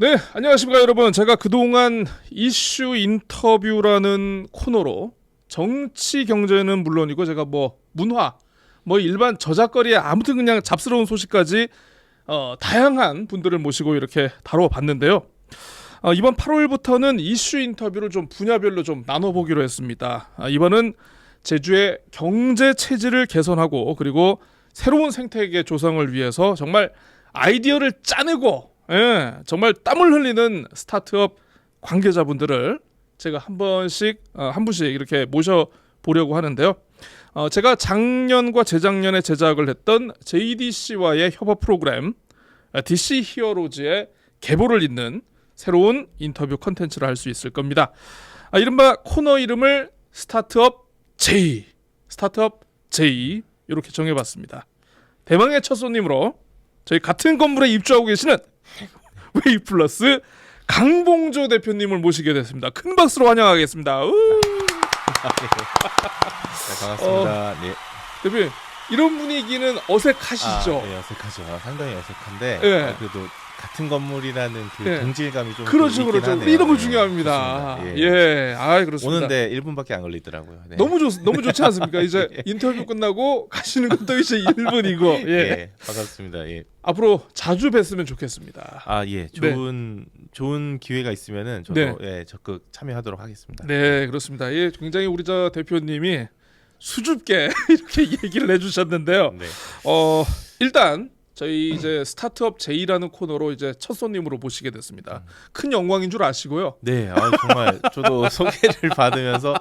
네, 안녕하십니까 여러분. 제가 그동안 이슈 인터뷰라는 코너로 정치 경제는 물론이고 제가 뭐 문화, 뭐 일반 저작거리에 아무튼 그냥 잡스러운 소식까지 다양한 분들을 모시고 이렇게 다뤄봤는데요. 이번 8월부터는 이슈 인터뷰를 좀 분야별로 좀 나눠보기로 했습니다. 이번은 제주의 경제 체질을 개선하고 그리고 새로운 생태계 조성을 위해서 정말 아이디어를 짜내고 정말 땀을 흘리는 스타트업 관계자분들을 제가 한 분씩 이렇게 모셔보려고 하는데요. 제가 작년과 재작년에 제작을 했던 JDC와의 협업 프로그램 DC 히어로즈의 계보를 잇는 새로운 인터뷰 컨텐츠를 할 수 있을 겁니다. 이른바 코너 이름을 스타트업 J 이렇게 정해봤습니다. 대망의 첫 손님으로 저희 같은 건물에 입주하고 계시는 웨이플러스 강봉조 대표님을 모시게 됐습니다. 큰 박수로 환영하겠습니다. 네, 반갑습니다. 네. 대표님, 이런 분위기는 어색하시죠? 네, 어색하죠. 상당히 어색한데 네. 그래도 같은 건물이라는 그 네. 동질감이 좀 그렇죠. 있긴 하네요. 이런 거 네, 중요합니다. 그렇습니다. 예. 그렇습니다. 오는데 1분밖에 안 걸리더라고요. 네. 너무 좋지 않습니까? 이제 인터뷰 끝나고 가시는 것도 이제 1분이고. 예, 반갑습니다. 예. 앞으로 자주 뵀으면 좋겠습니다. 예. 좋은 기회가 있으면은 저도 적극 참여하도록 하겠습니다. 네, 그렇습니다. 굉장히 우리 저 대표님이 수줍게 이렇게 얘기를 해주셨는데요. 네. 일단 저희 이제 스타트업 J라는 코너로 이제 첫 손님으로 모시게 됐습니다. 큰 영광인 줄 아시고요. 네, 정말 저도 소개를 받으면서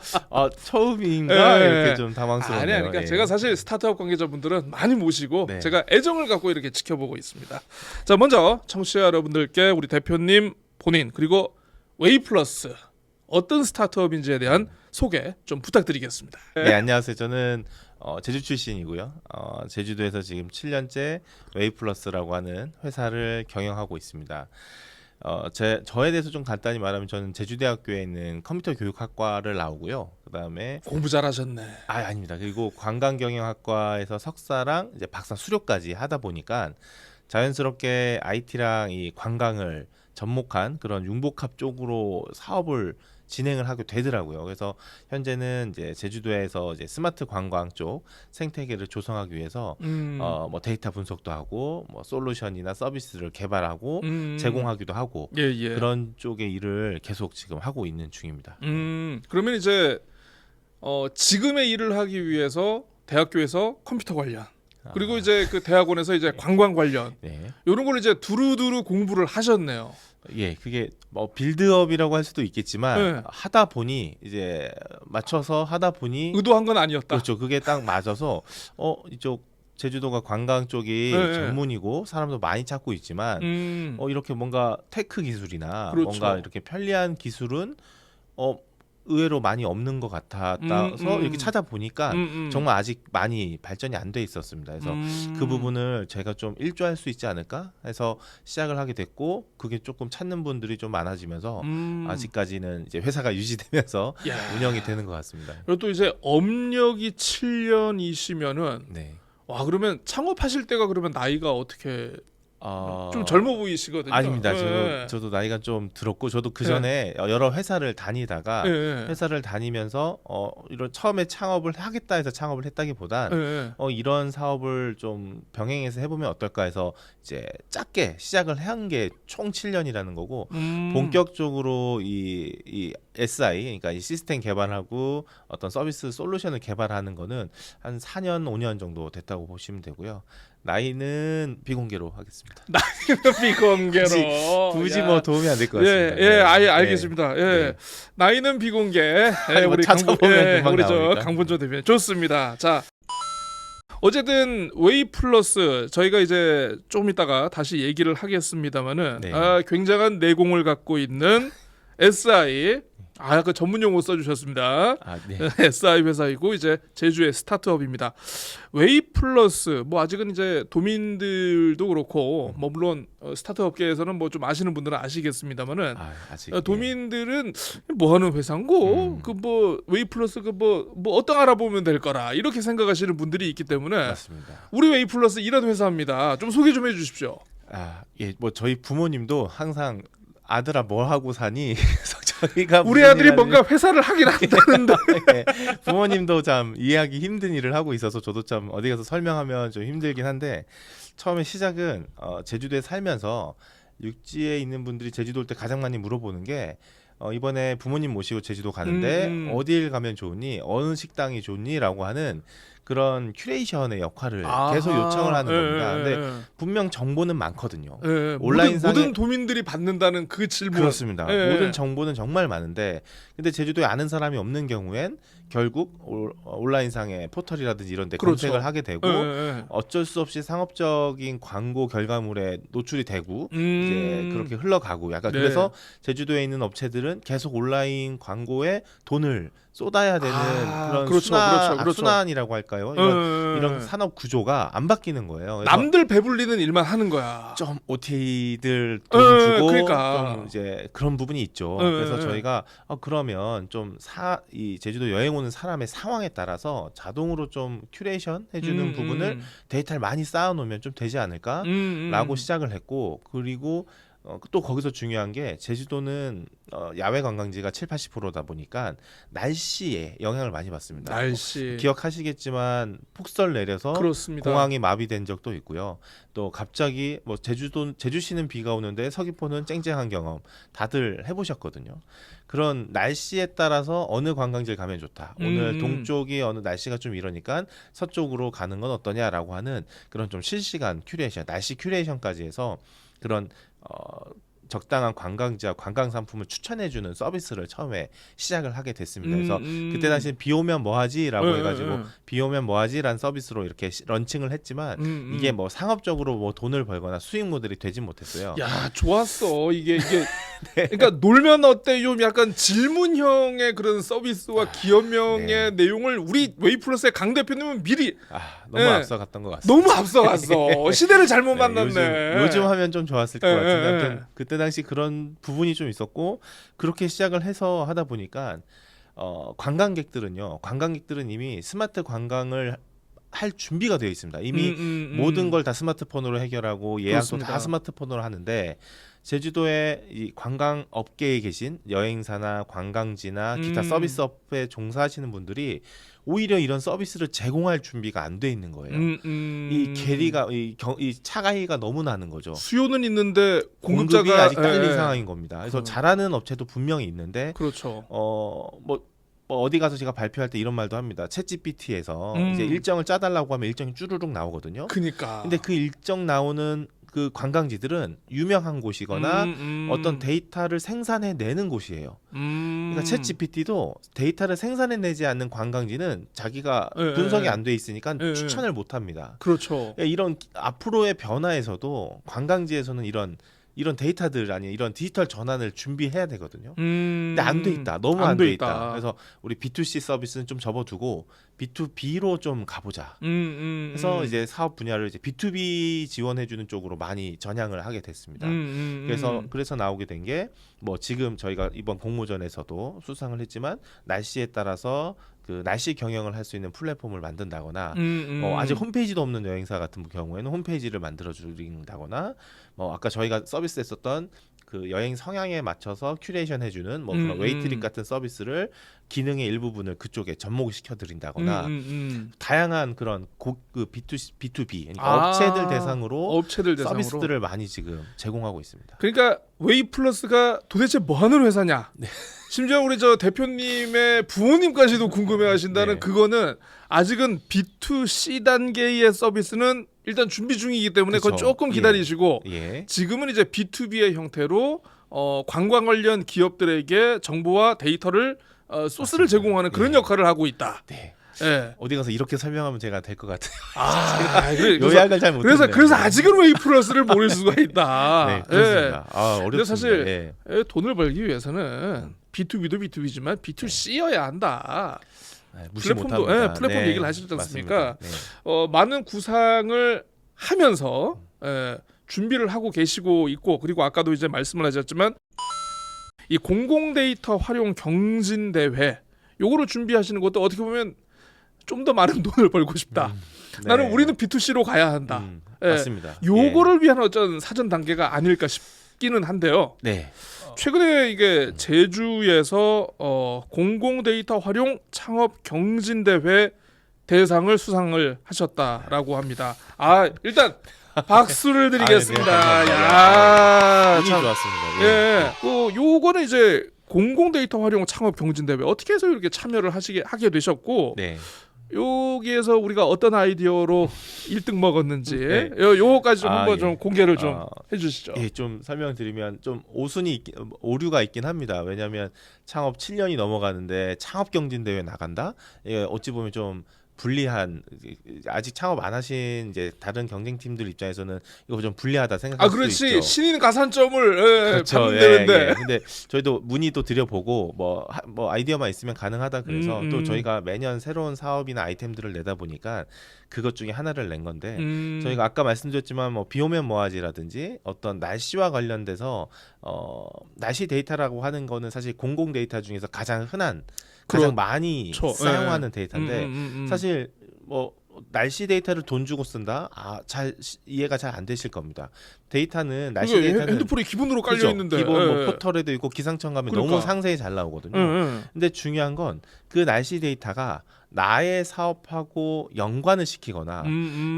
처음인가 이렇게 좀 당황스럽네요. 그러니까 제가 사실 스타트업 관계자분들은 많이 모시고 제가 애정을 갖고 이렇게 지켜보고 있습니다. 자, 먼저 청취자 여러분들께 우리 대표님 본인 그리고 웨이플러스 어떤 스타트업인지에 대한 소개 좀 부탁드리겠습니다. 네, 안녕하세요. 저는 제주 출신이고요. 제주도에서 지금 7년째 웨이플러스라고 하는 회사를 경영하고 있습니다. 저에 대해서 좀 간단히 말하면 저는 제주대학교에 있는 컴퓨터 교육학과를 나오고요. 그다음에 공부 잘하셨네. 아닙니다. 그리고 관광경영학과에서 석사랑 이제 박사 수료까지 하다 보니까 자연스럽게 IT랑 이 관광을 접목한 그런 융복합 쪽으로 사업을 진행을 하게 되더라고요. 그래서 현재는 이제 제주도에서 이제 스마트 관광 쪽 생태계를 조성하기 위해서 뭐 데이터 분석도 하고 뭐 솔루션이나 서비스를 개발하고 제공하기도 하고 그런 쪽의 일을 계속 지금 하고 있는 중입니다. 그러면 이제 지금의 일을 하기 위해서 대학교에서 컴퓨터 관련 그리고 이제 그 대학원에서 이제 관광 관련 이런 걸 이제 두루두루 공부를 하셨네요. 예, 그게 뭐 빌드업이라고 할 수도 있겠지만 하다 보니 이제 맞춰서 하다 보니 의도한 건 아니었다. 그렇죠. 그게 딱 맞아서 이쪽 제주도가 관광 쪽이 전문이고 사람도 많이 찾고 있지만 이렇게 뭔가 테크 기술이나 뭔가 이렇게 편리한 기술은 의외로 많이 없는 것 같아서 이렇게 찾아보니까 정말 아직 많이 발전이 안 돼 있었습니다. 그래서 그 부분을 제가 좀 일조할 수 있지 않을까 해서 시작을 하게 됐고 그게 조금 찾는 분들이 좀 많아지면서 아직까지는 이제 회사가 유지되면서 운영이 되는 것 같습니다. 그리고 또 이제 업력이 7년이시면은 와 그러면 창업하실 때가 그러면 나이가 어떻게 좀 젊어 보이시거든요. 아닙니다. 저도 나이가 좀 들었고 저도 그 전에 여러 회사를 다니다가 회사를 다니면서 이런 처음에 창업을 하겠다 해서 창업을 했다기보단 이런 사업을 좀 병행해서 해보면 어떨까 해서 이제 작게 시작을 한 게 총 7년이라는 거고 본격적으로 이 SI 그러니까 이 시스템 개발하고 어떤 서비스 솔루션을 개발하는 거는 한 4년 5년 정도 됐다고 보시면 되고요. 나이는 비공개로 하겠습니다. 나이는 비공개로. 굳이 뭐 도움이 안 될 것 같습니다. 알겠습니다. 나이는 비공개. 우리 강본조 대표님 좋습니다. 자, 어쨌든 웨이플러스 저희가 이제 조금 있다가 다시 얘기를 하겠습니다만은 굉장한 내공을 갖고 있는 SI. 그 전문 용어 써주셨습니다. SI 회사이고 이제 제주의 스타트업입니다. 웨이플러스 뭐 아직은 이제 도민들도 그렇고 뭐 물론 스타트업계에서는 뭐 좀 아시는 분들은 아시겠습니다만은 도민들은 뭐 하는 회사인고 그 뭐 웨이플러스 그 뭐 어떤 알아보면 될 거라 이렇게 생각하시는 분들이 있기 때문에 맞습니다. 우리 웨이플러스 이런 회사입니다. 좀 소개 좀 해주십시오. 뭐 저희 부모님도 항상 아들아 뭐 하고 사니? 그래서 저희가 우리 아들이 뭔가 회사를 하긴 한다는데 네, 부모님도 참 이해하기 힘든 일을 하고 있어서 저도 참 어디 가서 설명하면 좀 힘들긴 한데 처음에 시작은 제주도에 살면서 육지에 있는 분들이 제주도 올 때 가장 많이 물어보는 게 이번에 부모님 모시고 제주도 가는데 어딜 가면 좋으니 어느 식당이 좋니? 라고 하는 그런 큐레이션의 역할을 계속 요청을 하는 겁니다. 근데 분명 정보는 많거든요. 온라인상에 모든 도민들이 받는다는 그 질문. 그렇습니다. 모든 정보는 정말 많은데 근데 제주도에 아는 사람이 없는 경우엔 결국 온라인상의 포털이라든지 이런 데 그렇죠. 검색을 하게 되고 어쩔 수 없이 상업적인 광고 결과물에 노출이 되고 이제 그렇게 흘러가고 약간 그래서 제주도에 있는 업체들은 계속 온라인 광고에 돈을 쏟아야 되는 그런 그렇죠. 순환이라고 할까요? 이런 산업 구조가 안 바뀌는 거예요. 그래서 남들 배불리는 일만 하는 거야. 좀 OTA들 돈 주고 그러니까. 좀 이제 그런 부분이 있죠. 그래서 저희가 그러면 좀 이 제주도 여행 오는 사람의 상황에 따라서 자동으로 좀 큐레이션 해주는 부분을 데이터를 많이 쌓아놓으면 좀 되지 않을까라고 시작을 했고 그리고 또 거기서 중요한 게 제주도는 야외 관광지가 70-80%다 보니까 날씨에 영향을 많이 받습니다. 날씨. 기억하시겠지만 폭설 내려서 그렇습니다. 공항이 마비된 적도 있고요. 또 갑자기 뭐 제주시는 비가 오는데 서귀포는 쨍쨍한 경험 다들 해보셨거든요. 그런 날씨에 따라서 어느 관광지를 가면 좋다. 오늘 동쪽이 어느 날씨가 좀 이러니까 서쪽으로 가는 건 어떠냐라고 하는 그런 좀 실시간 큐레이션, 날씨 큐레이션까지 해서 그런 적당한 관광지와 관광 상품을 추천해주는 서비스를 처음에 시작을 하게 됐습니다. 그래서 그때 당시 비 오면 뭐하지라고 해가지고 비 오면 뭐하지라는 서비스로 이렇게 런칭을 했지만 이게 뭐 상업적으로 뭐 돈을 벌거나 수익 모델이 되진 못했어요. 야 좋았어 이게 네. 그러니까 놀면 어때요? 약간 질문형의 그런 서비스와 기업명의 내용을 우리 웨이플러스의 강 대표님은 미리 너무 앞서갔던 것 같습니다. 너무 앞서갔어. 시대를 잘못 만났네. 요즘 하면 좀 좋았을 것 같은데 아무튼 그때 당시 그런 부분이 좀 있었고 그렇게 시작을 해서 하다 보니까 관광객들은 이미 스마트 관광을 할 준비가 되어 있습니다. 이미 모든 걸 다 스마트폰으로 해결하고 예약도 그렇습니다. 다 스마트폰으로 하는데 제주도에 이 관광 업계에 계신 여행사나 관광지나 기타 서비스업에 종사하시는 분들이 오히려 이런 서비스를 제공할 준비가 안 돼 있는 거예요. 이 괴리가 이 차이가 너무 나는 거죠. 수요는 있는데 공급이 아직 딸린 상황인 겁니다. 그래서 잘하는 업체도 분명히 있는데 그렇죠. 뭐 어디 가서 제가 발표할 때 이런 말도 합니다. 챗GPT에서 이제 일정을 짜달라고 하면 일정이 쭈루룩 나오거든요. 그러니까. 근데 그 일정 나오는 그 관광지들은 유명한 곳이거나 어떤 데이터를 생산해내는 곳이에요. 그러니까 챗GPT도 데이터를 생산해내지 않는 관광지는 자기가 분석이 안 돼 있으니까 추천을 못합니다. 그렇죠. 이런 앞으로의 변화에서도 관광지에서는 이런 데이터들 아니 이런 디지털 전환을 준비해야 되거든요. 근데 안 돼 있다. 너무 안 돼 있다. 그래서 우리 B2C 서비스는 좀 접어두고 B2B로 좀 가보자. 그래서 이제 사업 분야를 이제 B2B 지원해주는 쪽으로 많이 전향을 하게 됐습니다. 그래서 나오게 된 게 뭐 지금 저희가 이번 공모전에서도 수상을 했지만 날씨에 따라서 그 날씨 경영을 할 수 있는 플랫폼을 만든다거나 아직 홈페이지도 없는 여행사 같은 경우에는 홈페이지를 만들어 주린다거나 뭐 아까 저희가 서비스했었던 그 여행 성향에 맞춰서 큐레이션 해주는 뭐 그런 웨이트릭 같은 서비스를 기능의 일부분을 그쪽에 접목을 시켜드린다거나 다양한 그런 그 B2B 그러니까 업체들 대상으로 서비스들을 많이 지금 제공하고 있습니다. 그러니까 웨이플러스가 도대체 뭐 하는 회사냐? 네. 심지어 우리 저 대표님의 부모님까지도 궁금해하신다는 네. 그거는 아직은 B2C 단계의 서비스는 일단 준비 중이기 때문에 그건 그쵸. 조금 기다리시고 예. 지금은 이제 B2B의 형태로 관광 관련 기업들에게 정보와 데이터를 소스를 제공하는 그런 역할을 하고 있다. 네. 예. 어디 가서 이렇게 설명하면 제가 될 것 같아요. 그래서 요약을 잘 못했네요. 그래서 아직은 웨이플러스를 모를 수가 있다. 네, 그렇습니다. 예. 어렵습니다. 근데 사실 예. 돈을 벌기 위해서는 B2B도 B2B지만 B2C여야 한다. 무시 플랫폼도 못합니다. 플랫폼 얘기를 하시지 않습니까? 맞습니다. 많은 구상을 하면서 준비를 하고 계시고 있고 그리고 아까도 이제 말씀을 하셨지만 이 공공 데이터 활용 경진 대회 요거를 준비하시는 것도 어떻게 보면 좀 더 많은 돈을 벌고 싶다. 네. 나는 우리는 B2C로 가야 한다. 맞습니다. 요거를 위한 어떤 사전 단계가 아닐까 있기는 한데요. 네. 최근에 이게 제주에서 공공 데이터 활용 창업 경진 대회 대상을 수상을 하셨다라고 합니다. 일단 박수를 드리겠습니다. 아, 네, 야, 운이 참. 좋았습니다. 예. 요거는 이제 공공 데이터 활용 창업 경진 대회 어떻게 해서 이렇게 참여를 하게 되셨고 네. 여기에서 우리가 어떤 아이디어로 1등 먹었는지 네. 요거까지 좀 한번 예. 좀 공개를 좀 해주시죠. 예, 좀 설명드리면 좀 오류가 있긴 합니다. 왜냐하면 창업 7년이 넘어가는데 창업 경진 대회 나간다. 예, 어찌 보면 좀 불리한, 아직 창업 안 하신 이제 다른 경쟁팀들 입장에서는 이거 좀 불리하다 생각할 수도 그렇지. 있죠. 신인 가산점을 그렇죠. 받는 되는데. 예. 근데 저희도 문의도 드려보고 뭐 아이디어만 있으면 가능하다 그래서 또 저희가 매년 새로운 사업이나 아이템들을 내다 보니까 그것 중에 하나를 낸 건데 저희가 아까 말씀드렸지만 뭐 비 오면 뭐하지라든지 어떤 날씨와 관련돼서 날씨 데이터라고 하는 거는 사실 공공 데이터 중에서 가장 흔한 가장 많이 사용하는 데이터인데 사실 뭐 날씨 데이터를 돈 주고 쓴다? 잘 이해가 잘 안 되실 겁니다. 데이터는 날씨 데이터는 핸드폰에 기본으로 깔려 그죠? 있는데 기본 뭐 포털에도 있고 기상청 가면 그러니까. 너무 상세히 잘 나오거든요. 근데 중요한 건 그 날씨 데이터가 나의 사업하고 연관을 시키거나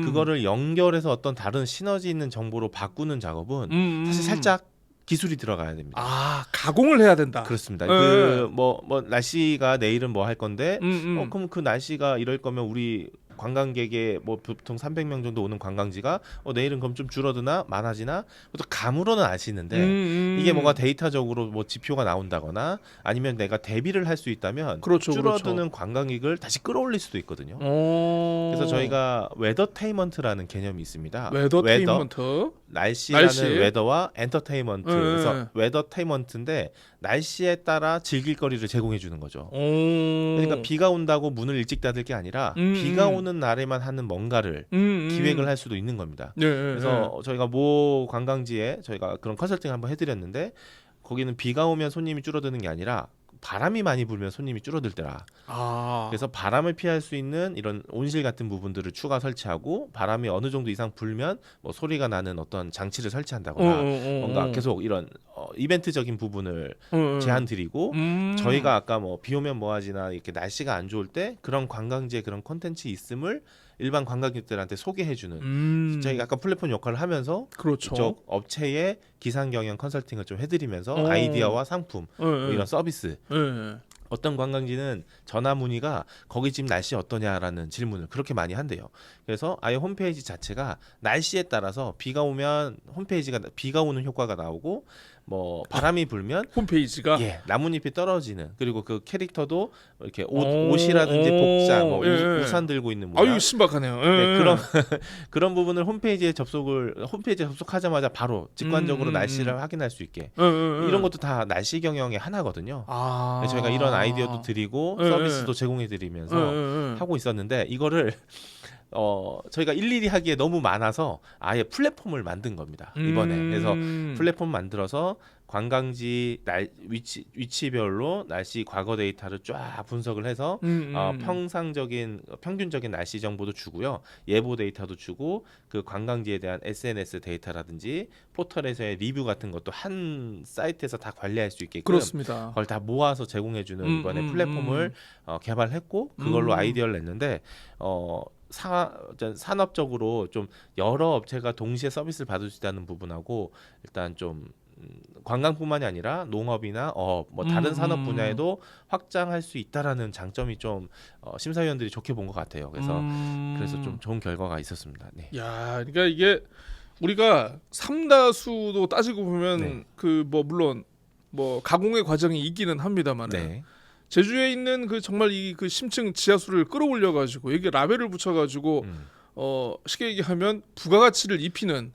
그거를 연결해서 어떤 다른 시너지 있는 정보로 바꾸는 작업은 사실 살짝 기술이 들어가야 됩니다. 가공을 해야 된다. 그렇습니다. 그 뭐 날씨가 내일은 뭐 할 건데 그럼 그 날씨가 이럴 거면 우리 관광객의 뭐 보통 300명 정도 오는 관광지가 내일은 그럼 좀 줄어드나 많아지나 또 감으로는 아시는데 이게 뭔가 데이터적으로 뭐 지표가 나온다거나 아니면 내가 대비를 할 수 있다면 줄어드는 관광객을 다시 끌어올릴 수도 있거든요. 그래서 저희가 웨더테인먼트라는 개념이 있습니다. 웨더테인먼트. 날씨라는 웨더와 엔터테인먼트. 그래서 웨더테인먼트인데 날씨에 따라 즐길 거리를 제공해 주는 거죠. 그러니까 비가 온다고 문을 일찍 닫을 게 아니라 비가 오는 날에만 하는 뭔가를 기획을 할 수도 있는 겁니다. 그래서 저희가 모 관광지에 저희가 그런 컨설팅을 한번 해드렸는데 거기는 비가 오면 손님이 줄어드는 게 아니라 바람이 많이 불면 손님이 줄어들 때라. 그래서 바람을 피할 수 있는 이런 온실 같은 부분들을 추가 설치하고 바람이 어느 정도 이상 불면 뭐 소리가 나는 어떤 장치를 설치한다거나 뭔가 계속 이런 이벤트적인 부분을 제한 드리고 저희가 아까 뭐 비 오면 뭐하지나 이렇게 날씨가 안 좋을 때 그런 관광지에 그런 콘텐츠 있음을 일반 관광객들한테 소개해주는 저희가 약간 플랫폼 역할을 하면서 이쪽 업체의 기상 경영 컨설팅을 좀 해드리면서 아이디어와 상품 뭐 이런 서비스 어떤 관광지는 전화 문의가 거기 지금 날씨 어떠냐라는 질문을 그렇게 많이 한대요. 그래서 아예 홈페이지 자체가 날씨에 따라서 비가 오면 홈페이지가 비가 오는 효과가 나오고 뭐 바람이 불면 홈페이지가 나뭇잎이 떨어지는 그리고 그 캐릭터도 이렇게 옷이라든지 복장 뭐 우산 들고 있는 모양 신박하네요. 그런 부분을 홈페이지에 접속하자마자 바로 직관적으로 날씨를 확인할 수 있게 이런 것도 다 날씨 경영의 하나거든요. 저희가 이런 아이디어도 드리고 서비스도 제공해 드리면서 하고 있었는데 이거를 저희가 일일이 하기에 너무 많아서 아예 플랫폼을 만든 겁니다. 이번에. 그래서 플랫폼 만들어서 관광지 위치별로 날씨 과거 데이터를 쫙 분석을 해서 평균적인 날씨 정보도 주고요. 예보 데이터도 주고 그 관광지에 대한 SNS 데이터라든지 포털에서의 리뷰 같은 것도 한 사이트에서 다 관리할 수 있게끔 그렇습니다. 그걸 다 모아서 제공해주는 이번에 플랫폼을 개발했고 그걸로 아이디어를 냈는데 산업적으로 좀 여러 업체가 동시에 서비스를 받을 수 있다는 부분하고 일단 좀 관광뿐만이 아니라 농업이나 뭐 다른 산업 분야에도 확장할 수 있다라는 장점이 좀 심사위원들이 좋게 본 것 같아요. 그래서 좀 좋은 결과가 있었습니다. 네. 그러니까 이게 우리가 삼다수도 따지고 보면 그 뭐 물론 뭐 가공의 과정이 있기는 합니다만 제주에 있는 그 정말 이 그 심층 지하수를 끌어올려 가지고 여기 라벨을 붙여 가지고 쉽게 얘기하면 부가가치를 입히는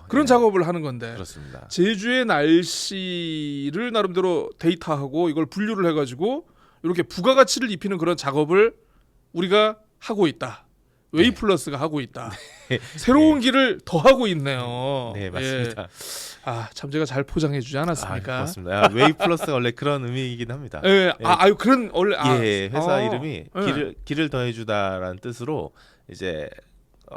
그런 작업을 하는 건데 그렇습니다. 제주의 날씨를 나름대로 데이터하고 이걸 분류를 해가지고 이렇게 부가가치를 입히는 그런 작업을 우리가 하고 있다. 웨이플러스가 하고 있다. 새로운 길을 더 하고 있네요. 네, 맞습니다. 참 제가 잘 포장해주지 않았습니까? 그렇습니다. 웨이플러스가 원래 그런 의미이긴 합니다. 그런 원래 회사 이름이 길을 더해주다라는 뜻으로 이제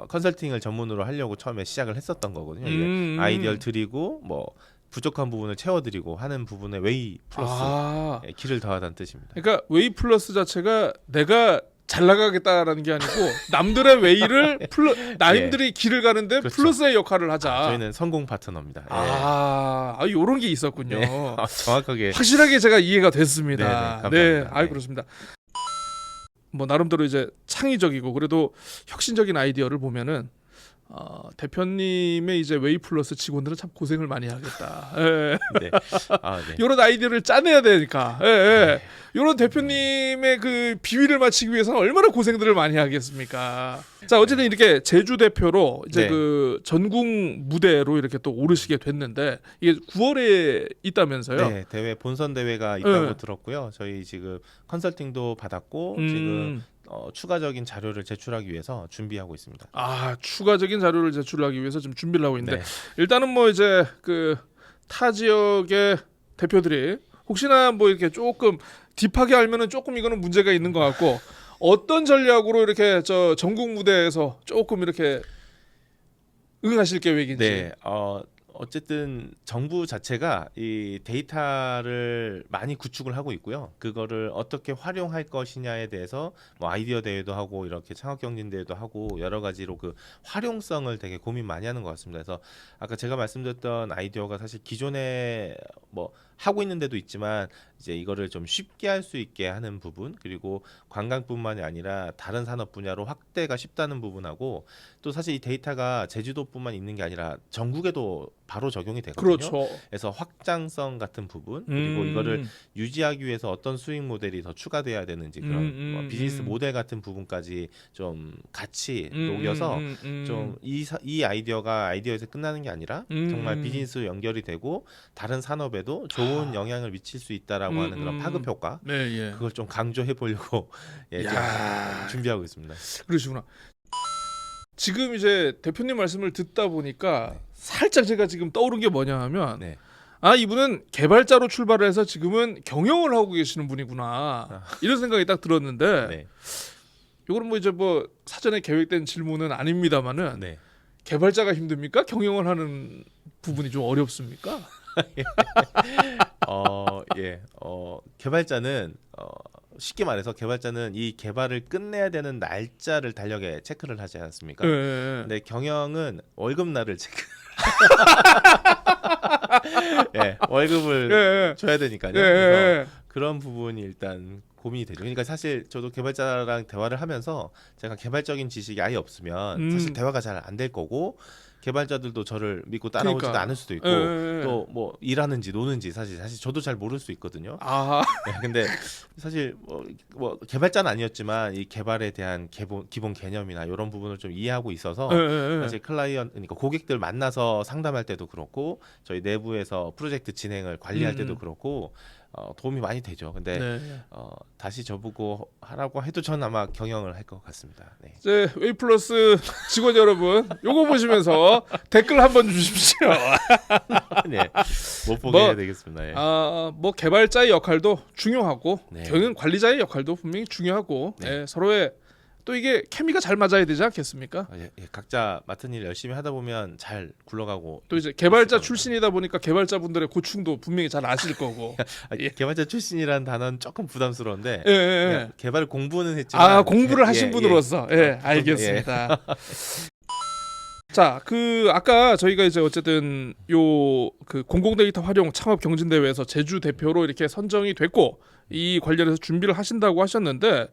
컨설팅을 전문으로 하려고 처음에 시작을 했었던 거거든요. 아이디어를 드리고 뭐 부족한 부분을 채워드리고 하는 부분에 웨이 플러스 기를 더하다는 뜻입니다. 그러니까 웨이 플러스 자체가 내가 잘 나가겠다라는 게 아니고 남들의 웨이를 남들이 길을 가는데 그렇죠. 플러스의 역할을 하자. 저희는 성공 파트너입니다. 요런 게 있었군요. 정확하게 확실하게 제가 이해가 됐습니다. 네, 그렇습니다. 뭐 나름대로 이제 창의적이고 그래도 혁신적인 아이디어를 보면은 대표님의 이제 웨이 플러스 직원들은 참 고생을 많이 하겠다. 이런 아이디어를 짜내야 되니까. 이런 대표님의 그 비위를 맞추기 위해서는 얼마나 고생들을 많이 하겠습니까. 자, 어쨌든 이렇게 제주 대표로 이제 그 전국 무대로 이렇게 또 오르시게 됐는데 이게 9월에 있다면서요? 네, 대회 본선 대회가 있다고 들었고요. 저희 지금 컨설팅도 받았고 지금 추가적인 자료를 제출하기 위해서 준비하고 있습니다. 추가적인 자료를 제출하기 위해서 지금 준비를 하고 있는데 일단은 뭐 이제 그 타 지역의 대표들이 혹시나 뭐 이렇게 조금 딥하게 알면은 조금 이거는 문제가 있는 것 같고 어떤 전략으로 이렇게 저 전국 무대에서 조금 이렇게 응하실 계획인지. 어쨌든 정부 자체가 이 데이터를 많이 구축을 하고 있고요. 그거를 어떻게 활용할 것이냐에 대해서 뭐 아이디어 대회도 하고 이렇게 창업경진 대회도 하고 여러 가지로 그 활용성을 되게 고민 많이 하는 것 같습니다. 그래서 아까 제가 말씀드렸던 아이디어가 사실 기존에 뭐 하고 있는 데도 있지만 이제 이거를 좀 쉽게 할 수 있게 하는 부분 그리고 관광뿐만이 아니라 다른 산업 분야로 확대가 쉽다는 부분하고 또 사실 이 데이터가 제주도뿐만 있는 게 아니라 전국에도 바로 적용이 되거든요. 그렇죠. 그래서 확장성 같은 부분 그리고 이거를 유지하기 위해서 어떤 수익 모델이 더 추가돼야 되는지 그런 뭐 비즈니스 모델 같은 부분까지 좀 같이 녹여서 좀 이 아이디어가 아이디어에서 끝나는 게 아니라 정말 비즈니스로 연결이 되고 다른 산업에도 좋은 영향을 미칠 수 있다라고 하는 그런 파급 효과 그걸 좀 강조해 보려고 준비하고 있습니다. 그러시구나. 지금 이제 대표님 말씀을 듣다 보니까 살짝 제가 지금 떠오른 게 뭐냐 하면 이분은 개발자로 출발을 해서 지금은 경영을 하고 계시는 분이구나 이런 생각이 딱 들었는데 이거는 뭐 이제 뭐 사전에 계획된 질문은 아닙니다만은 개발자가 힘듭니까? 경영을 하는 부분이 좀 어렵습니까? 개발자는 쉽게 말해서 개발자는 이 개발을 끝내야 되는 날짜를 달력에 체크를 하지 않습니까? 근데 경영은 월급날을 체크. 월급을 줘야 되니까요. 그래서 그런 부분이 일단 고민이 되죠. 그러니까 사실 저도 개발자랑 대화를 하면서 제가 개발적인 지식이 아예 없으면 사실 대화가 잘 안 될 거고 개발자들도 저를 믿고 따라오지도 않을 수도 있고 또 뭐 일하는지 노는지 사실 저도 잘 모를 수 있거든요. 근데 사실 뭐 개발자는 아니었지만 이 개발에 대한 기본 개념이나 이런 부분을 좀 이해하고 있어서 사실 그러니까 고객들 만나서 상담할 때도 그렇고 저희 내부에서 프로젝트 진행을 관리할 때도 그렇고 도움이 많이 되죠. 근데 다시 저보고 하라고 해도 전 아마 경영을 할 것 같습니다. 이제 웨이플러스 직원 여러분, 요거 보시면서 댓글 한번 주십시오. 못 보게 해야 되겠습니다. 뭐 개발자의 역할도 중요하고 경영 관리자의 역할도 분명히 중요하고 서로의 또 이게 케미가 잘 맞아야 되지 않겠습니까? 각자 맡은 일 열심히 하다 보면 잘 굴러가고 또 이제 개발자 출신이다 보니까 개발자분들의 고충도 분명히 잘 아실 거고. 개발자 출신이라는 단어는 조금 부담스러운데 개발 공부는 했지만 공부를 하신 분으로서 알겠습니다. 자, 그 아까 저희가 이제 어쨌든 요 그 공공데이터 활용 창업 경진대회에서 제주 대표로 이렇게 선정이 됐고 이 관련해서 준비를 하신다고 하셨는데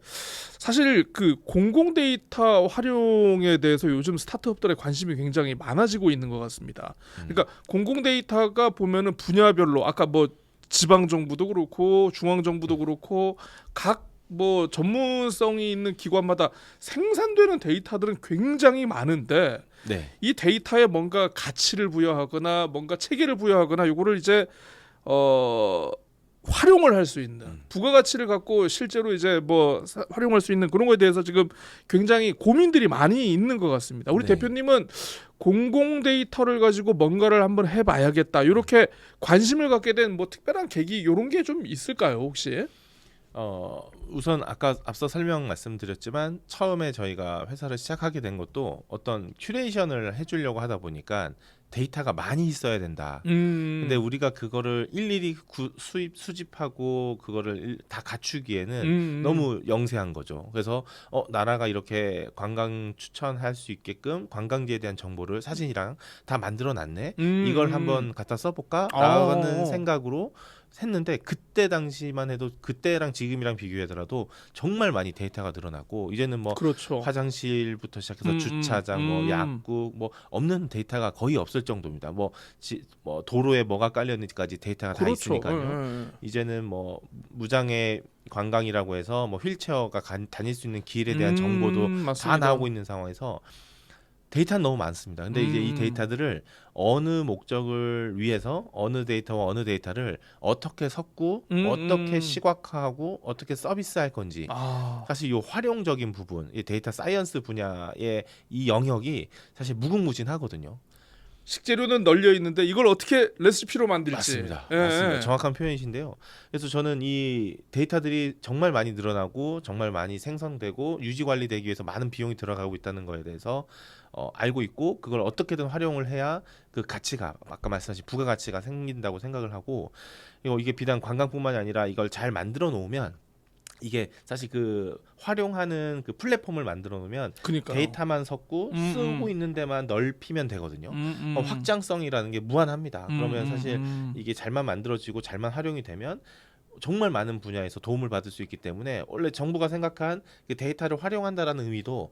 사실 그 공공데이터 활용에 대해서 요즘 스타트업들의 관심이 굉장히 많아지고 있는 것 같습니다. 그러니까 공공데이터가 보면은 분야별로 아까 뭐 지방 정부도 그렇고 중앙 정부도 그렇고 각 뭐 전문성이 있는 기관마다 생산되는 데이터들은 굉장히 많은데 이 데이터에 뭔가 가치를 부여하거나 뭔가 체계를 부여하거나 이거를 이제 활용을 할 수 있는 부가가치를 갖고 실제로 이제 뭐 활용할 수 있는 그런 거에 대해서 지금 굉장히 고민들이 많이 있는 것 같습니다. 우리 대표님은 공공 데이터를 가지고 뭔가를 한번 해봐야겠다 이렇게 관심을 갖게 된 뭐 특별한 계기 이런 게 좀 있을까요 혹시? 우선 아까 앞서 설명 말씀드렸지만 처음에 저희가 회사를 시작하게 된 것도 어떤 큐레이션을 해주려고 하다 보니까 데이터가 많이 있어야 된다. 근데 우리가 그거를 일일이 수집하고 그거를 다 갖추기에는 너무 영세한 거죠. 그래서 나라가 이렇게 관광 추천할 수 있게끔 관광지에 대한 정보를 사진이랑 다 만들어놨네. 이걸 한번 갖다 써볼까? 라는 생각으로 했는데 그때 당시만 해도 그때랑 지금이랑 비교하더라도 정말 많이 데이터가 늘어나고 이제는 뭐 그렇죠. 화장실부터 시작해서 주차장, 뭐 약국, 뭐 없는 데이터가 거의 없을 정도입니다. 뭐 도로에 뭐가 깔렸는지까지 데이터가 다 그렇죠. 있으니까요. 이제는 뭐 무장애 관광이라고 해서 뭐 휠체어가 다닐 수 있는 길에 대한 정보도 맞습니다. 다 나오고 있는 상황에서 데이터는 너무 많습니다. 근데 이제 이 데이터들을 어느 목적을 위해서 어느 데이터와 어느 데이터를 어떻게 섞고 어떻게 시각화하고 어떻게 서비스할 건지 사실 이 활용적인 부분, 이 데이터 사이언스 분야의 이 영역이 사실 무궁무진하거든요. 식재료는 널려 있는데 이걸 어떻게 레시피로 만들지. 맞습니다. 맞습니다. 정확한 표현이신데요. 그래서 저는 이 데이터들이 정말 많이 늘어나고 정말 많이 생성되고 유지 관리되기 위해서 많은 비용이 들어가고 있다는 거에 대해서 알고 있고 그걸 어떻게든 활용을 해야 그 가치가 아까 말씀하신 부가가치가 생긴다고 생각을 하고 이게 비단 관광뿐만이 아니라 이걸 잘 만들어 놓으면 이게 사실 그 활용하는 그 플랫폼을 만들어 놓으면 그러니까요. 데이터만 섞고 쓰고 있는 데만 넓히면 되거든요. 확장성이라는 게 무한합니다. 그러면 사실 이게 잘만 만들어지고 잘만 활용이 되면 정말 많은 분야에서 도움을 받을 수 있기 때문에 원래 정부가 생각한 그 데이터를 활용한다라는 의미도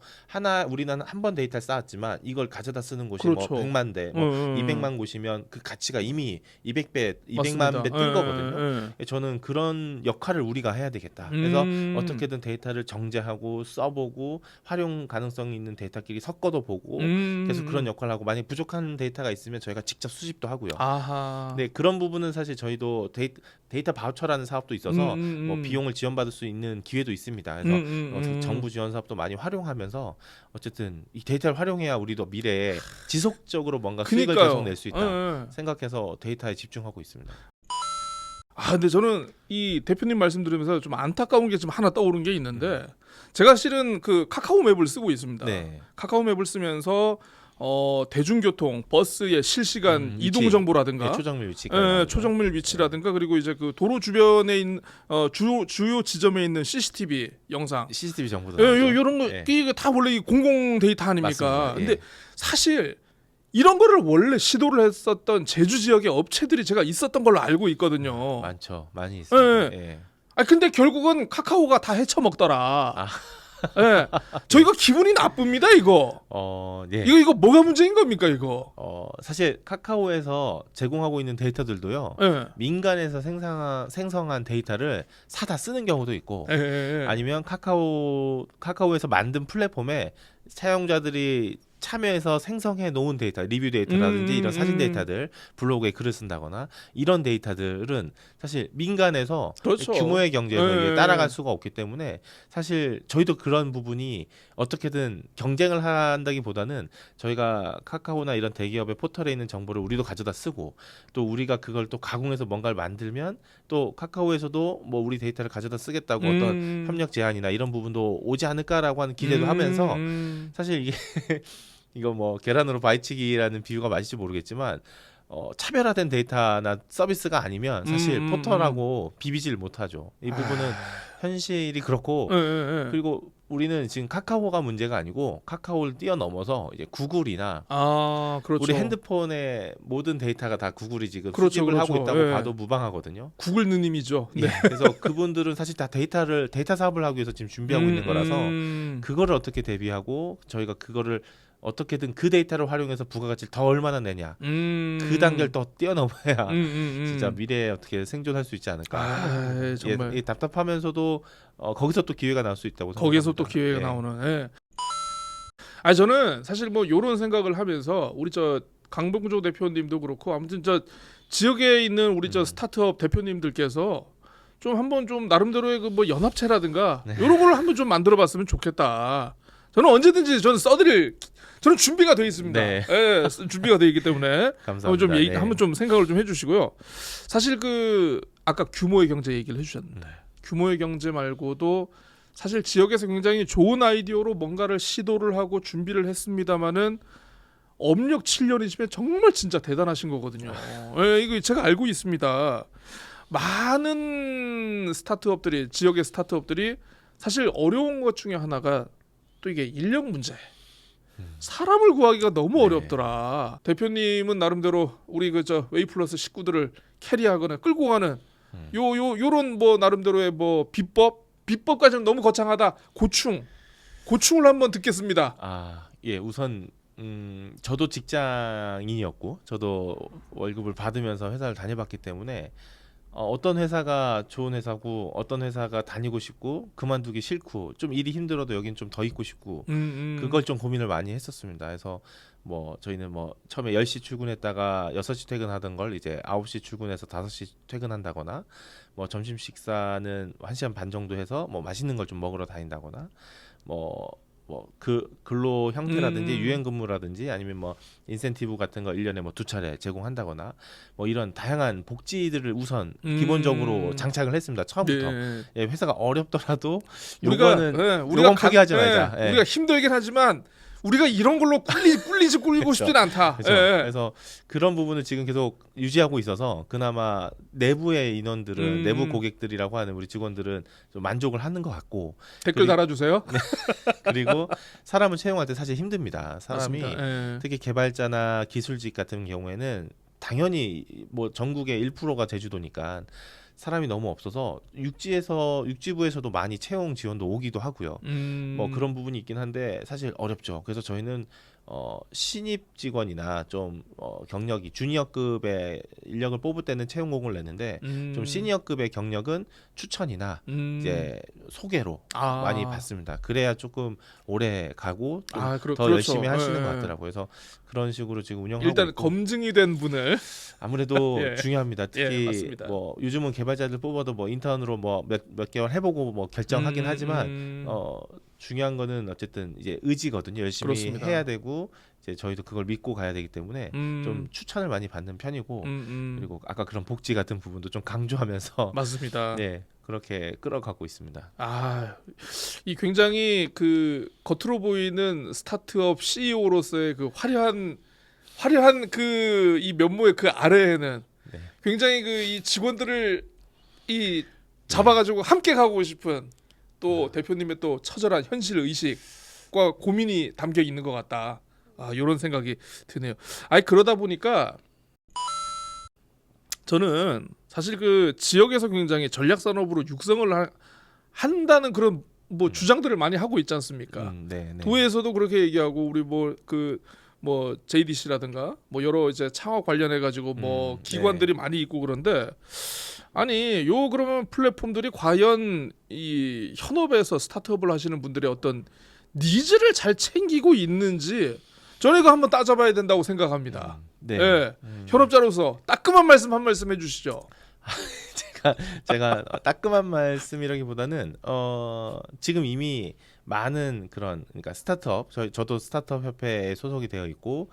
우리는 한 번 데이터를 쌓았지만 이걸 가져다 쓰는 곳이 그렇죠. 뭐 100만 대, 뭐 200만 곳이면 그 가치가 이미 200배, 200만 배 뜬 거거든요. 저는 그런 역할을 우리가 해야 되겠다. 그래서 어떻게든 데이터를 정제하고 써보고 활용 가능성이 있는 데이터끼리 섞어도 보고 계속 그런 역할을 하고 만약 부족한 데이터가 있으면 저희가 직접 수집도 하고요. 네, 그런 부분은 사실 저희도 데이터 바우처라는 사업도 있어서 뭐 비용을 지원받을 수 있는 기회도 있습니다. 그래서 정부 지원 사업도 많이 활용하면서 어쨌든 이 데이터를 활용해야 우리도 미래에 지속적으로 뭔가 수익을 계속 낼 수 있다 생각해서 데이터에 집중하고 있습니다. 근데 저는 이 대표님 말씀 들으면서 좀 안타까운 게 좀 하나 떠오른 게 있는데 제가 실은 그 카카오 맵을 쓰고 있습니다. 네. 카카오 맵을 쓰면서 대중교통 버스의 실시간 이동 정보라든가 초정밀 위치가 초정밀 위치라든가 그리고 이제 그 도로 주변에 있는 주요 지점에 있는 CCTV 영상, CCTV 정보도 이런 거 이게 다 원래 이 공공 데이터 아닙니까? 맞습니다. 근데 사실 이런 거를 원래 시도를 했었던 제주 지역의 업체들이 제가 있었던 걸로 알고 있거든요. 많죠, 많이 있습니다. 근데 결국은 카카오가 다 헤쳐먹더라. 저희가 기분이 나쁩니다 이거. 이거 뭐가 문제인 겁니까 이거? 사실 카카오에서 제공하고 있는 데이터들도요. 민간에서 생성한 데이터를 사다 쓰는 경우도 있고, 아니면 카카오에서 만든 플랫폼에 사용자들이 참여해서 생성해 놓은 데이터, 리뷰 데이터라든지 이런 사진 데이터들, 블로그에 글을 쓴다거나 이런 데이터들은 사실 민간에서 그렇죠. 규모의 경제에 따라갈 수가 없기 때문에 사실 저희도 그런 부분이 어떻게든 경쟁을 한다기보다는 저희가 카카오나 이런 대기업의 포털에 있는 정보를 우리도 가져다 쓰고 또 우리가 그걸 또 가공해서 뭔가를 만들면 또 카카오에서도 뭐 우리 데이터를 가져다 쓰겠다고 어떤 협력 제안이나 이런 부분도 오지 않을까라고 하는 기대도 하면서 사실 이게 이거 뭐 계란으로 바위치기라는 비유가 맞을지 모르겠지만 차별화된 데이터나 서비스가 아니면 사실 포털하고 비비질 못하죠. 이 부분은 현실이 그렇고 그리고 우리는 지금 카카오가 문제가 아니고 카카오를 뛰어넘어서 이제 구글이나 그렇죠. 우리 핸드폰의 모든 데이터가 다 구글이 지금 수집을 하고 있다고 봐도 무방하거든요. 구글 누님이죠. 그래서 그분들은 사실 다 데이터 사업을 하기 위해서 지금 준비하고 있는 거라서 그거를 어떻게 대비하고 저희가 그거를 어떻게든 그 데이터를 활용해서 부가가치를 더 얼마나 내냐 그 단계를 더 뛰어넘어야 진짜 미래에 어떻게 생존할 수 있지 않을까. 정말 답답하면서도 거기서 또 기회가 나올 수 있다고 생각합니다. 거기서 또 기회가 나오는. 저는 사실 뭐 이런 생각을 하면서 우리 강봉조 대표님도 그렇고 아무튼 지역에 있는 우리 스타트업 대표님들께서 좀 한번 좀 나름대로의 그 뭐 연합체라든가 이런 걸 한번 좀 만들어봤으면 좋겠다. 저는 언제든지 저는 준비가 돼 있습니다. 준비가 돼 있기 때문에 감사합니다. 한번 좀 생각을 좀 해주시고요. 사실 아까 규모의 경제 얘기를 해주셨는데 규모의 경제 말고도 사실 지역에서 굉장히 좋은 아이디어로 뭔가를 시도를 하고 준비를 했습니다마는 업력 7년이시면 정말 진짜 대단하신 거거든요. 예, 이거 제가 알고 있습니다. 많은 스타트업들이 지역의 스타트업들이 사실 어려운 것 중에 하나가 또 이게 인력 문제. 사람을 구하기가 너무 네. 어렵더라. 대표님은 나름대로 우리 그저 웨이플러스 식구들을 캐리하거나 끌고 가는 요런 뭐 나름대로의 뭐 비법까지는 너무 거창하다. 고충을 한번 듣겠습니다. 아, 예, 우선 저도 직장인이었고 저도 월급을 받으면서 회사를 다녀봤기 때문에 어떤 회사가 좋은 회사고 어떤 회사가 다니고 싶고 그만두기 싫고 좀 일이 힘들어도 여긴 좀 더 있고 싶고 그걸 좀 고민을 많이 했었습니다. 그래서 뭐 저희는 뭐 처음에 10시 출근했다가 6시 퇴근하던 걸 이제 9시 출근해서 5시 퇴근한다거나 뭐 점심 식사는 1시간 반 정도 해서 뭐 맛있는 걸 좀 먹으러 다닌다거나 뭐 그 근로 형태라든지 유행 근무라든지 아니면 뭐 인센티브 같은 거 1년에 뭐 2차례 제공한다거나 뭐 이런 다양한 복지들을 우선 기본적으로 장착을 했습니다. 처음부터. 네. 예, 회사가 어렵더라도 우리가 요건 포기하지 말자. 예. 우리가 힘들긴 하지만 우리가 이런 걸로 꿀리고 그렇죠. 싶진 않다. 그렇죠. 예. 그래서 그런 부분을 지금 계속 유지하고 있어서 그나마 내부의 인원들은 내부 고객들이라고 하는 우리 직원들은 좀 만족을 하는 것 같고 댓글 달아주세요. 그리고 사람을 채용할 때 사실 힘듭니다. 사람이 예. 특히 개발자나 기술직 같은 경우에는 당연히 뭐 전국의 1%가 제주도니까 사람이 너무 없어서 육지부에서도 많이 채용 지원도 오기도 하고요. 뭐 그런 부분이 있긴 한데 사실 어렵죠. 그래서 저희는 신입 직원이나 좀 경력이 주니어급의 인력을 뽑을 때는 채용 공고를 냈는데 좀 시니어급의 경력은 추천이나 이제 소개로 많이 받습니다. 그래야 조금 오래 가고 더 그렇죠. 열심히 하시는 것 같더라고요. 그래서 그런 식으로 지금 운영하고 일단 있고. 검증이 된 분을 아무래도 예. 중요합니다. 특히 맞습니다. 뭐 요즘은 개발자들 뽑아도 뭐 인턴으로 뭐 몇 개월 해보고 뭐 결정하긴 하지만 중요한 거는 어쨌든 이제 의지거든요. 열심히 그렇습니다. 해야 되고 이제 저희도 그걸 믿고 가야 되기 때문에 좀 추천을 많이 받는 편이고 그리고 아까 그런 복지 같은 부분도 좀 강조하면서 맞습니다. 네 그렇게 끌어가고 있습니다. 이 굉장히 그 겉으로 보이는 스타트업 CEO로서의 그 화려한 그 이 면모의 그 아래에는 네. 굉장히 그 이 직원들을 이 잡아가지고 함께 가고 싶은 또 대표님의 또 처절한 현실 의식과 고민이 담겨 있는 것 같다. 이런 생각이 드네요. 그러다 보니까 저는 사실 그 지역에서 굉장히 전략 산업으로 육성을 한다는 그런 뭐 주장들을 많이 하고 있지 않습니까? 네. 도에서도 그렇게 얘기하고 우리 뭐 JDC라든가 뭐 여러 이제 창업 관련해 가지고 뭐 기관들이 많이 있고 그런데 그러면 플랫폼들이 과연 이 현업에서 스타트업을 하시는 분들의 어떤 니즈를 잘 챙기고 있는지 저는 이거 한번 따져봐야 된다고 생각합니다. 네. 예. 현업자로서 따끔한 말씀 한 말씀 해주시죠. 제가 따끔한 말씀이라기보다는 지금 이미 많은 그러니까 스타트업 저도 스타트업 협회에 소속이 되어 있고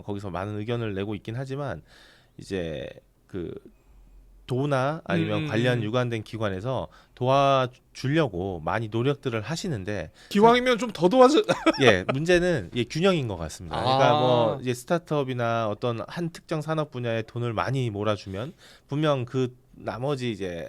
거기서 많은 의견을 내고 있긴 하지만 이제 그 도나 아니면 관련 유관된 기관에서 도와주려고 많이 노력들을 하시는데 기왕이면 좀 더 도와줘. 예, 문제는 균형인 것 같습니다. 그러니까 뭐 이제 스타트업이나 어떤 한 특정 산업 분야에 돈을 많이 몰아주면 분명 그 나머지 이제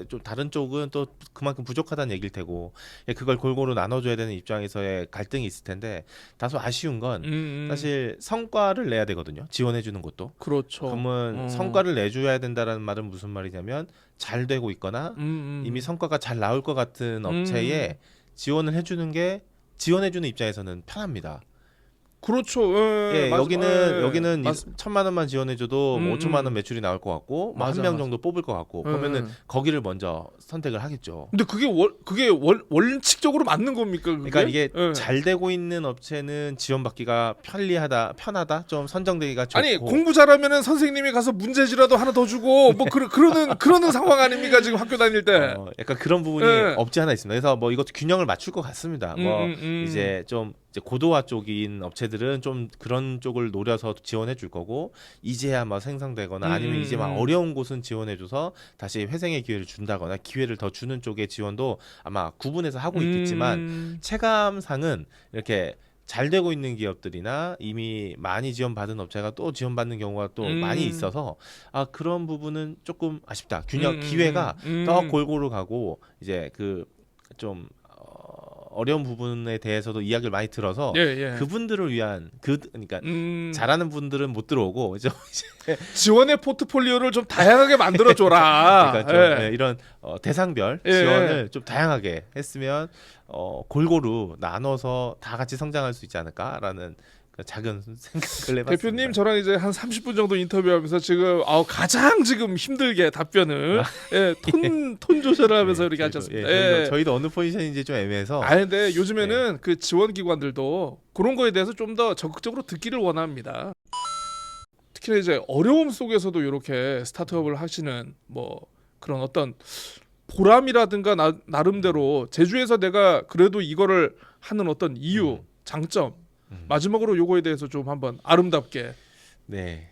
좀 다른 쪽은 또 그만큼 부족하다는 얘기일 테고 그걸 골고루 나눠줘야 되는 입장에서의 갈등이 있을 텐데 다소 아쉬운 건 사실 성과를 내야 되거든요. 지원해주는 것도. 그렇죠. 그러면 성과를 내줘야 된다라는 말은 무슨 말이냐면 잘 되고 있거나 이미 성과가 잘 나올 것 같은 업체에 지원을 해주는 게 지원해주는 입장에서는 편합니다. 그렇죠. 예, 여기는 1,000만 원만 지원해줘도 뭐 5천만 원 매출이 나올 것 같고 한 명 정도 뽑을 것 같고 그러면은 거기를 먼저 선택을 하겠죠. 근데 그게 원칙적으로 맞는 겁니까? 그게? 그러니까 이게 잘 되고 있는 업체는 지원받기가 편하다, 좀 선정되기가 좋고. 공부 잘하면은 선생님이 가서 문제지라도 하나 더 주고 뭐 그러는 상황 아닙니까 지금 학교 다닐 때? 약간 그런 부분이 없지 않아 있습니다. 그래서 뭐 이것도 균형을 맞출 것 같습니다. 뭐 이제 좀 이제 고도화 쪽인 업체들은 좀 그런 쪽을 노려서 지원해 줄 거고 이제야 막 생성되거나 아니면 이제 막 어려운 곳은 지원해 줘서 다시 회생의 기회를 준다거나 기회를 더 주는 쪽의 지원도 아마 구분해서 하고 있겠지만 체감상은 이렇게 잘 되고 있는 기업들이나 이미 많이 지원받은 업체가 또 지원받는 경우가 또 많이 있어서 아 그런 부분은 조금 아쉽다. 기회가 더 골고루 가고 이제 그 좀 어려운 부분에 대해서도 이야기를 많이 들어서 그분들을 위한 그러니까 잘하는 분들은 못 들어오고 이제 지원의 포트폴리오를 좀 다양하게 만들어 줘라. 그러니까 좀 이런 대상별 지원을 좀 다양하게 했으면 골고루 나눠서 다 같이 성장할 수 있지 않을까라는 작은 생각을 해봤습니다. 대표님 저랑 이제 한 30분 정도 인터뷰하면서 지금 가장 지금 힘들게 답변을 톤 조절을 하면서 이렇게 하셨습니다. 저희도 어느 포지션인지 좀 애매해서. 근데 요즘에는 그 지원 기관들도 그런 거에 대해서 좀 더 적극적으로 듣기를 원합니다. 특히 이제 어려움 속에서도 이렇게 스타트업을 하시는 뭐 그런 어떤 보람이라든가 나름대로 제주에서 내가 그래도 이거를 하는 어떤 이유, 장점 마지막으로 요거에 대해서 좀 한번 아름답게. 네.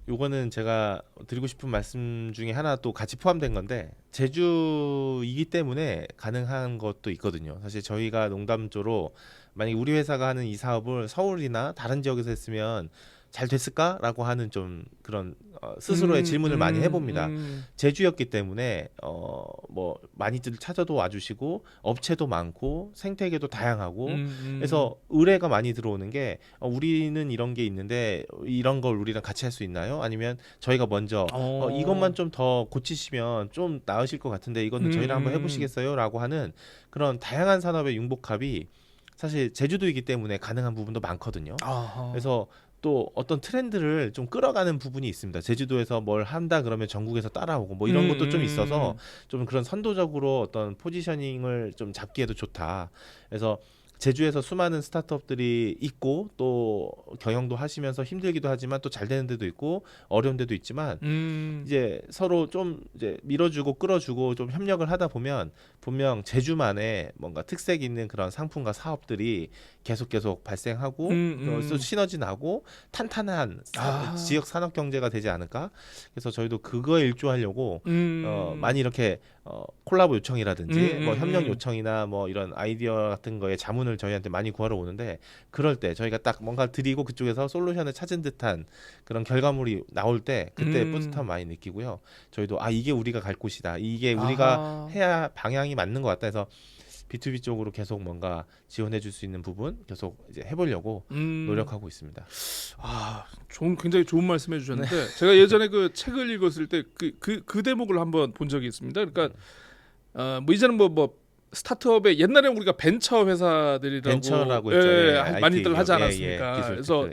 요거는 제가 드리고 싶은 말씀 중에 하나 또 같이 포함된 건데 제주이기 때문에 가능한 것도 있거든요. 사실 저희가 농담조로 만약 우리 회사가 하는 이 사업을 서울이나 다른 지역에서 했으면 잘 됐을까라고 하는 좀 그런 스스로의 질문을 많이 해봅니다. 제주였기 때문에 뭐 많이들 찾아도 와주시고 업체도 많고 생태계도 다양하고 그래서 의뢰가 많이 들어오는 게 우리는 이런 게 있는데 이런 걸 우리랑 같이 할 수 있나요? 아니면 저희가 먼저 이것만 좀 더 고치시면 좀 나으실 것 같은데 이거는 저희랑 한번 해보시겠어요?라고 하는 그런 다양한 산업의 융복합이 사실 제주도이기 때문에 가능한 부분도 많거든요. 그래서 또 어떤 트렌드를 좀 끌어가는 부분이 있습니다. 제주도에서 뭘 한다 그러면 전국에서 따라오고 뭐 이런 것도 좀 있어서 좀 그런 선도적으로 어떤 포지셔닝을 좀 잡기에도 좋다. 그래서 제주에서 수많은 스타트업들이 있고 또 경영도 하시면서 힘들기도 하지만 또 잘 되는 데도 있고 어려운 데도 있지만 이제 서로 좀 이제 밀어주고 끌어주고 좀 협력을 하다 보면 분명 제주만의 뭔가 특색 있는 그런 상품과 사업들이 계속 발생하고 또 시너지 나고 탄탄한 지역 산업 경제가 되지 않을까? 그래서 저희도 그거에 일조하려고 많이 이렇게 콜라보 요청이라든지 뭐 협력 요청이나 뭐 이런 아이디어 같은 거에 자문을 저희한테 많이 구하러 오는데 그럴 때 저희가 딱 뭔가 드리고 그쪽에서 솔루션을 찾은 듯한 그런 결과물이 나올 때 그때 뿌듯함 많이 느끼고요. 저희도 이게 우리가 갈 곳이다. 이게 우리가 해야 방향이 맞는 것 같다 해서 B2B 쪽으로 계속 뭔가 지원해 줄 수 있는 부분 계속 이제 해보려고 노력하고 있습니다. 굉장히 좋은 말씀해 주셨는데 제가 예전에 그 책을 읽었을 때 그 대목을 한번 본 적이 있습니다. 그러니까 뭐 이제는 뭐 스타트업의 옛날에 우리가 벤처 회사들이라고 벤처라고 했죠. 많이들 하지 않았습니까? 그래서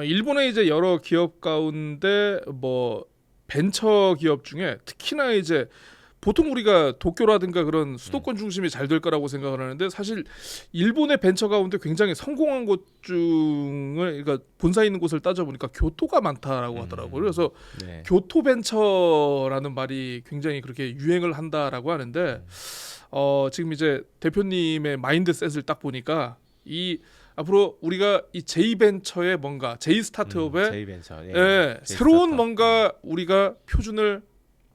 일본의 이제 여러 기업 가운데 뭐 벤처 기업 중에 특히나 이제 보통 우리가 도쿄라든가 그런 수도권 중심이 잘 될 거라고 생각을 하는데 사실 일본의 벤처 가운데 굉장히 성공한 곳 중을 그러니까 본사 있는 곳을 따져보니까 교토가 많다라고 하더라고요. 그래서 교토 벤처라는 말이 굉장히 그렇게 유행을 한다라고 하는데 지금 이제 대표님의 마인드셋을 딱 보니까 이 앞으로 우리가 이 J벤처의 뭔가 J스타트업의 J벤처, 새로운 뭔가 우리가 표준을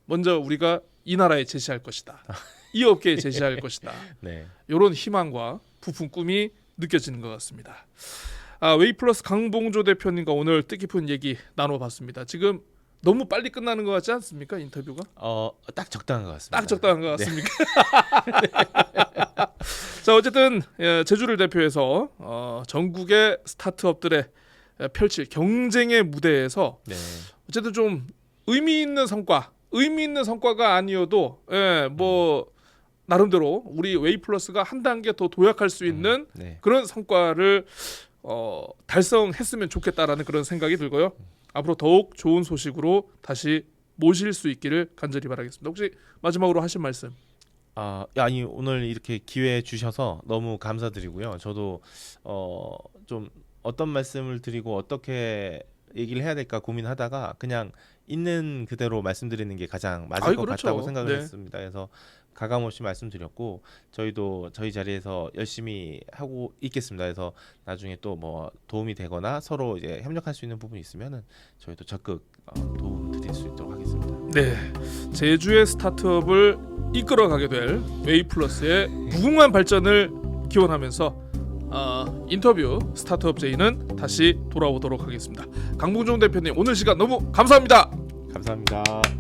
먼저 우리가 이 나라에 제시할 것이다. 이 업계에 제시할 것이다. 이런 희망과 부푼 꿈이 느껴지는 것 같습니다. 웨이플러스 강봉조 대표님과 오늘 뜻깊은 얘기 나눠봤습니다. 지금 너무 빨리 끝나는 것 같지 않습니까? 인터뷰가? 딱 적당한 것 같습니다. 딱 적당한 것 같습니까? 자, 어쨌든 제주를 대표해서 전국의 스타트업들의 펼칠 경쟁의 무대에서 어쨌든 좀 의미 있는 성과가 아니어도 뭐 나름대로 우리 웨이플러스가 한 단계 더 도약할 수 있는 그런 성과를 달성했으면 좋겠다라는 그런 생각이 들고요. 앞으로 더욱 좋은 소식으로 다시 모실 수 있기를 간절히 바라겠습니다. 혹시 마지막으로 하실 말씀? 아니 오늘 이렇게 기회 주셔서 너무 감사드리고요. 저도 좀 어떤 말씀을 드리고 어떻게 얘기를 해야 될까 고민하다가 그냥 있는 그대로 말씀드리는 게 가장 맞을 것 그렇죠. 같다고 생각을 네. 했습니다. 그래서 가감없이 말씀드렸고 저희도 저희 자리에서 열심히 하고 있겠습니다. 그래서 나중에 또 뭐 도움이 되거나 서로 이제 협력할 수 있는 부분이 있으면은 저희도 적극 도움 드릴 수 있도록 하겠습니다. 네, 제주의 스타트업을 이끌어가게 될 웨이플러스의 무궁한 발전을 기원하면서 인터뷰 스타트업 제이는 다시 돌아오도록 하겠습니다. 강봉종 대표님 오늘 시간 너무 감사합니다. 감사합니다.